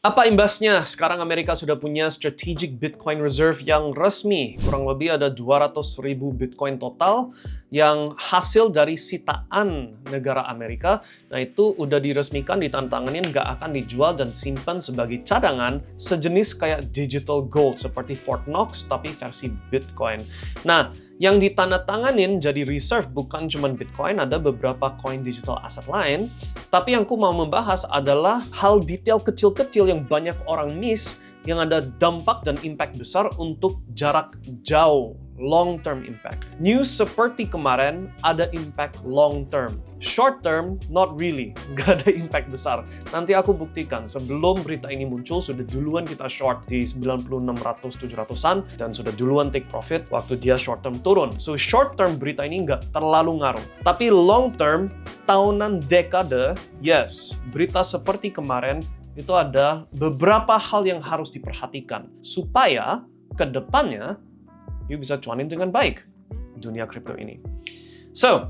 Apa imbasnya? Sekarang Amerika sudah punya Strategic Bitcoin Reserve yang resmi. Kurang lebih ada 200.000 Bitcoin total yang hasil dari sitaan negara Amerika. Nah, itu udah diresmikan, ditandatanganin, nggak akan dijual dan simpan sebagai cadangan sejenis kayak digital gold seperti Fort Knox tapi versi Bitcoin. Nah, yang ditandatanganin jadi reserve bukan cuma Bitcoin, ada beberapa coin digital asset lain. Tapi yang aku mau membahas adalah hal detail kecil-kecil yang banyak orang miss, yang ada dampak dan impact besar untuk jarak jauh, long term impact. News seperti kemarin ada impact long term. Short term, not really. Gak ada impact besar. Nanti aku buktikan, sebelum berita ini muncul, sudah duluan kita short di 9600-700an, dan sudah duluan take profit waktu dia short term turun. So short term berita ini nggak terlalu ngaruh. Tapi long term, tahunan dekade, yes, berita seperti kemarin, itu ada beberapa hal yang harus diperhatikan supaya ke depannya you bisa cuanin dengan baik dunia kripto ini. So,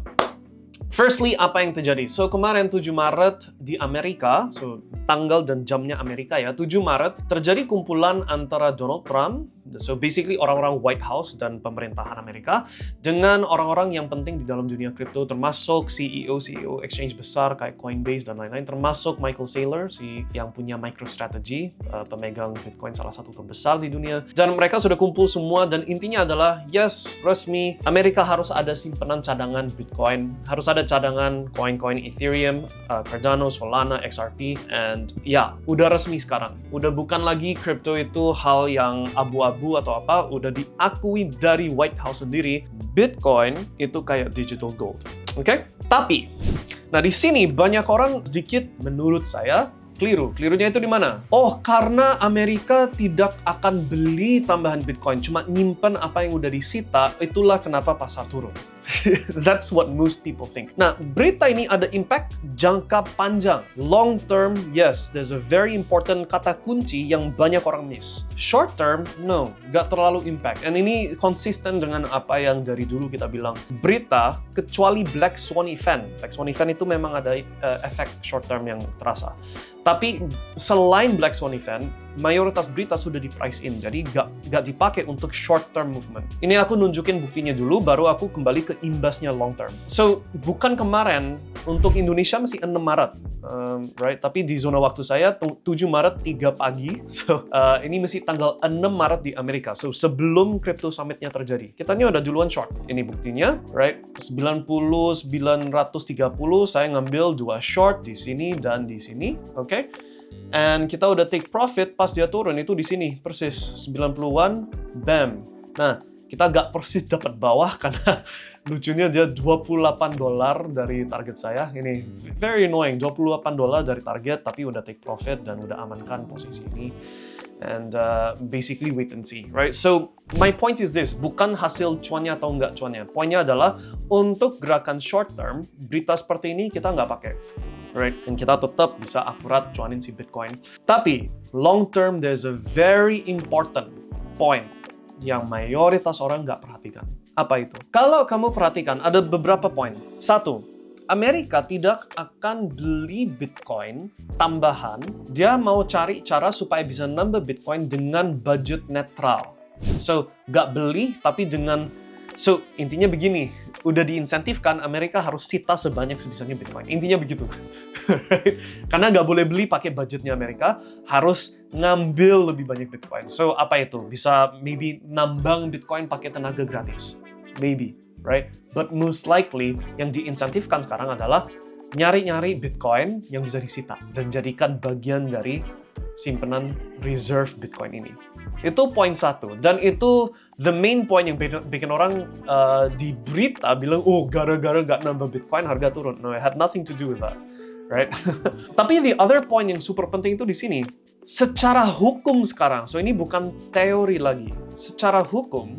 firstly, apa yang terjadi? So, kemarin 7 Maret di Amerika, so tanggal dan jamnya Amerika ya, 7 Maret terjadi kumpulan antara Donald Trump, so basically orang-orang White House dan pemerintahan Amerika, dengan orang-orang yang penting di dalam dunia kripto, termasuk CEO exchange besar kayak Coinbase dan lain-lain, termasuk Michael Saylor, yang punya MicroStrategy, pemegang Bitcoin salah satu terbesar di dunia. Dan mereka sudah kumpul semua dan intinya adalah, yes, resmi, Amerika harus ada simpanan cadangan Bitcoin, harus ada cadangan koin-koin Ethereum, Cardano, Solana, XRP, and ya, udah resmi sekarang. Udah bukan lagi kripto itu hal yang abu-abu atau apa, udah diakui dari White House sendiri, Bitcoin itu kayak digital gold. Oke? Tapi, nah di sini banyak orang sedikit menurut saya keliru. Kelirunya itu di mana? Oh, karena Amerika tidak akan beli tambahan Bitcoin, cuma nyimpen apa yang udah disita, itulah kenapa pasar turun. That's what most people think. Nah, berita ini ada impact jangka panjang. Long term, yes, there's a very important kata kunci yang banyak orang miss. Short term, no, gak terlalu impact. And ini konsisten dengan apa yang dari dulu kita bilang. Berita, kecuali Black Swan event. Black Swan event itu memang ada efek short term yang terasa. Tapi selain Black Swan event, mayoritas berita sudah di price in, jadi gak dipakai untuk short term movement. Ini aku nunjukin buktinya dulu, baru aku kembali ke imbasnya long term. So, bukan kemarin, untuk Indonesia masih 6 Maret, right? Tapi di zona waktu saya 7 Maret 3 pagi, so ini masih tanggal 6 Maret di Amerika. So, sebelum Crypto Summit-nya terjadi. Kita ini udah duluan short. Ini buktinya, right? 90, 930, saya ngambil 2 short di sini dan di sini, oke? And kita udah take profit pas dia turun itu di sini persis 90-an, bam. Nah, kita gak persis dapat bawah karena lucunya dia $28 dari target saya. Ini very annoying, $28 dari target tapi udah take profit dan udah amankan posisi ini. And basically wait and see, right? So my point is this, bukan hasil cuannya atau nggak cuannya. Poinnya adalah untuk gerakan short term, berita seperti ini kita nggak pakai, right? Dan kita tetap bisa akurat cuanin si Bitcoin. Tapi long term, there's a very important point yang mayoritas orang nggak perhatikan. Apa itu? Kalau kamu perhatikan, ada beberapa poin. Satu, Amerika tidak akan beli Bitcoin tambahan. Dia mau cari cara supaya bisa nambah Bitcoin dengan budget netral. So, nggak beli, tapi dengan... So, intinya begini. Udah diinsentifkan, Amerika harus sita sebanyak sebisanya Bitcoin. Intinya begitu. Karena nggak boleh beli pakai budgetnya Amerika, harus ngambil lebih banyak Bitcoin. So, apa itu? Bisa maybe nambang Bitcoin pakai tenaga gratis. Maybe. Right? But most likely, yang diinsentifkan sekarang adalah nyari-nyari Bitcoin yang bisa disita dan jadikan bagian dari simpenan reserve Bitcoin ini. Itu poin satu. Dan itu the main point yang bikin orang di berita bilang, oh gara-gara nggak nambah Bitcoin harga turun. No, it had nothing to do with that. Right? Tapi the other point yang super penting itu di sini, secara hukum sekarang, so ini bukan teori lagi, secara hukum,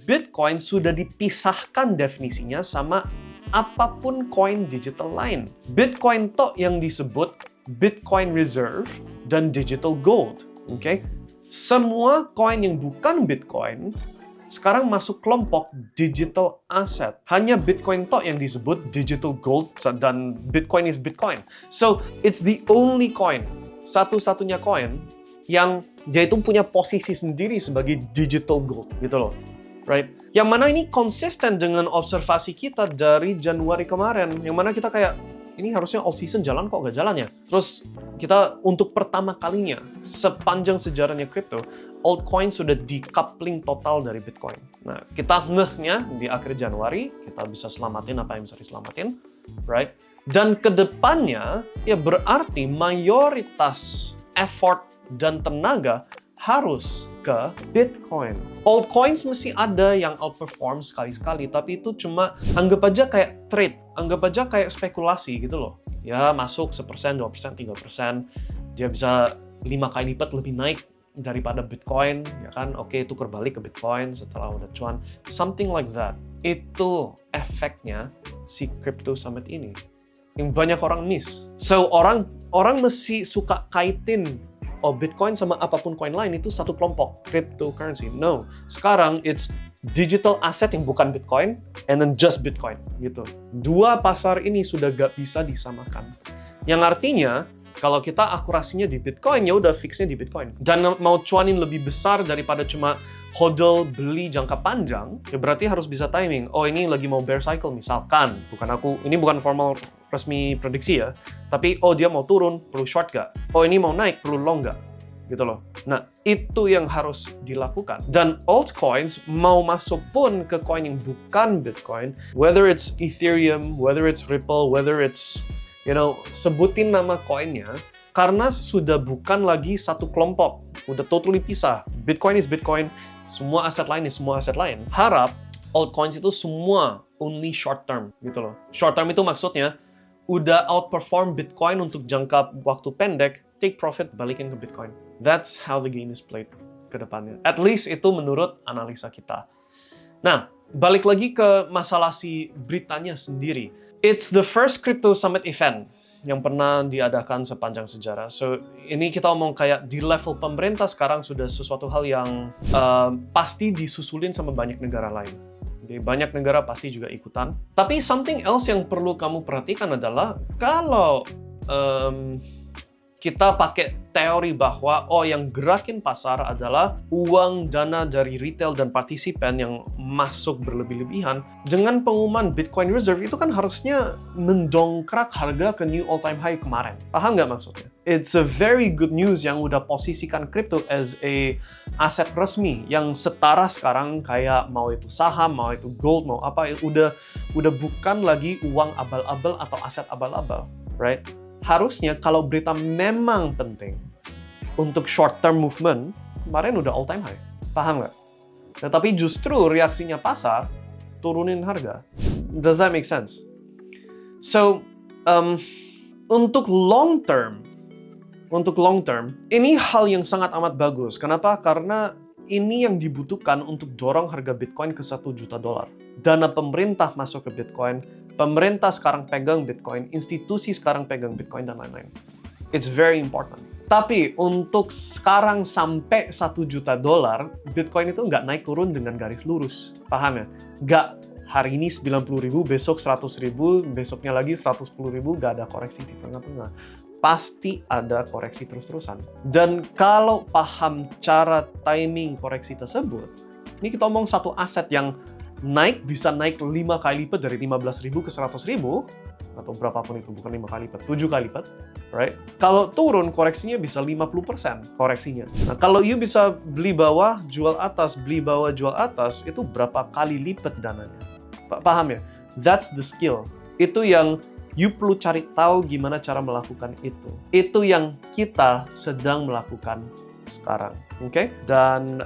Bitcoin sudah dipisahkan definisinya sama apapun koin digital lain. Bitcoin tok yang disebut Bitcoin Reserve dan Digital Gold. Okay? Semua koin yang bukan Bitcoin sekarang masuk kelompok digital asset. Hanya Bitcoin tok yang disebut digital gold dan Bitcoin is Bitcoin. So, it's the only coin satu-satunya koin yang dia itu punya posisi sendiri sebagai digital gold gitu loh. Right? Yang mana ini konsisten dengan observasi kita dari Januari kemarin. Yang mana kita kayak, ini harusnya all season jalan kok nggak jalan ya. Terus kita untuk pertama kalinya sepanjang sejarahnya kripto, altcoin sudah decoupling total dari Bitcoin. Nah, kita ngehnya di akhir Januari, kita bisa selamatin apa yang bisa diselamatin, right? Dan kedepannya, ya berarti mayoritas effort dan tenaga harus ke Bitcoin. Altcoins mesti ada yang outperform sekali-sekali, tapi itu cuma anggap aja kayak trade, anggap aja kayak spekulasi gitu loh. Ya masuk 1%, 2%, 3%, dia bisa 5 kali lipat lebih naik daripada Bitcoin, ya kan? Oke, itu berbalik ke Bitcoin setelah udah cuan. Something like that. Itu efeknya si Crypto Summit ini. Yang banyak orang miss. So, orang mesti suka kaitin Bitcoin sama apapun koin lain itu satu kelompok, cryptocurrency. No, sekarang it's digital asset yang bukan Bitcoin, and then just Bitcoin, gitu. Dua pasar ini sudah gak bisa disamakan. Yang artinya, kalau kita akurasinya di Bitcoin, ya udah fixnya di Bitcoin. Dan mau cuanin lebih besar daripada cuma hodl beli jangka panjang, ya berarti harus bisa timing. Oh, ini lagi mau bear cycle, misalkan. Ini bukan formal resmi prediksi ya. Tapi, oh dia mau turun, perlu short gak? Oh, ini mau naik, perlu long gak? Gitu loh. Nah, itu yang harus dilakukan. Dan altcoins mau masuk pun ke coin yang bukan Bitcoin, whether it's Ethereum, whether it's Ripple, whether it's, sebutin nama koinnya, karena sudah bukan lagi satu kelompok. Udah totally pisah. Bitcoin is Bitcoin, semua aset lain is semua aset lain. Harap altcoins itu semua only short term gitu loh. Short term itu maksudnya udah outperform Bitcoin untuk jangka waktu pendek, take profit, balikin ke Bitcoin. That's how the game is played ke depannya. At least itu menurut analisa kita. Nah, balik lagi ke masalah si beritanya sendiri. It's the first Crypto Summit event yang pernah diadakan sepanjang sejarah. So, ini kita omong kayak di level pemerintah sekarang sudah sesuatu hal yang pasti disusulin sama banyak negara lain. Jadi, banyak negara pasti juga ikutan. Tapi something else yang perlu kamu perhatikan adalah kalau kita pakai teori bahwa yang gerakin pasar adalah uang dana dari retail dan partisipan yang masuk berlebih-lebihan. Dengan pengumuman Bitcoin Reserve itu kan harusnya mendongkrak harga ke new all-time high kemarin. Paham nggak maksudnya? It's a very good news yang udah posisikan crypto as a aset resmi yang setara sekarang kayak mau itu saham, mau itu gold, mau apa, udah bukan lagi uang abal-abal atau aset abal-abal, right? Harusnya kalau berita memang penting untuk short term movement, kemarin udah all time high. Paham nggak? Tetapi justru reaksinya pasar turunin harga. Does that make sense? So, untuk long term, ini hal yang sangat amat bagus. Kenapa? Karena ini yang dibutuhkan untuk dorong harga Bitcoin ke $1 juta. Dana pemerintah masuk ke Bitcoin, pemerintah sekarang pegang Bitcoin, institusi sekarang pegang Bitcoin, dan lain-lain. It's very important. Tapi untuk sekarang sampai $1 juta, Bitcoin itu nggak naik turun dengan garis lurus. Paham ya? Nggak hari ini 90.000, besok 100.000, besoknya lagi 110.000, nggak ada koreksi di tengah-tengah. Pasti ada koreksi terus-terusan. Dan kalau paham cara timing koreksi tersebut, ini kita omong satu aset yang bisa naik 5 kali lipat dari 15.000 ke 100.000, atau berapapun itu, bukan 5 kali lipat, 7 kali lipat, right? Kalau turun, koreksinya bisa 50% koreksinya. Nah, kalau you bisa beli bawah, jual atas, beli bawah, jual atas, itu berapa kali lipat dananya? Paham ya? That's the skill. Itu yang you perlu cari tahu gimana cara melakukan itu. Itu yang kita sedang melakukan sekarang. Oke? Dan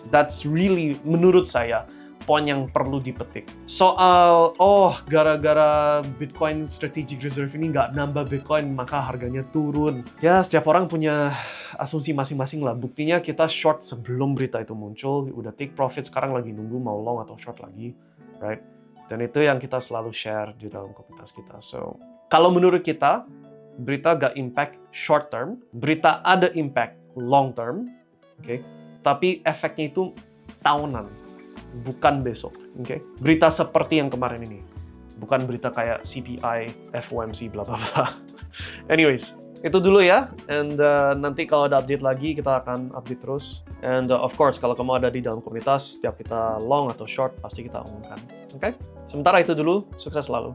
that's really, menurut saya, poin yang perlu dipetik. Soal, gara-gara Bitcoin Strategic Reserve ini nggak nambah Bitcoin, maka harganya turun. Ya, setiap orang punya asumsi masing-masing lah. Buktinya kita short sebelum berita itu muncul, udah take profit, sekarang lagi nunggu mau long atau short lagi, right? Dan itu yang kita selalu share di dalam komunitas kita. So, kalau menurut kita, berita nggak impact short term, berita ada impact long term, okay? Tapi efeknya itu tahunan, bukan besok, okay? Berita seperti yang kemarin ini, bukan berita kayak CPI, FOMC, bla bla bla. Anyways, Itu dulu ya, and nanti kalau ada update lagi, kita akan update terus. And of course, kalau kamu ada di dalam komunitas, setiap kita long atau short, pasti kita umumkan. Oke? Sementara itu dulu, sukses selalu,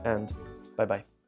and bye-bye.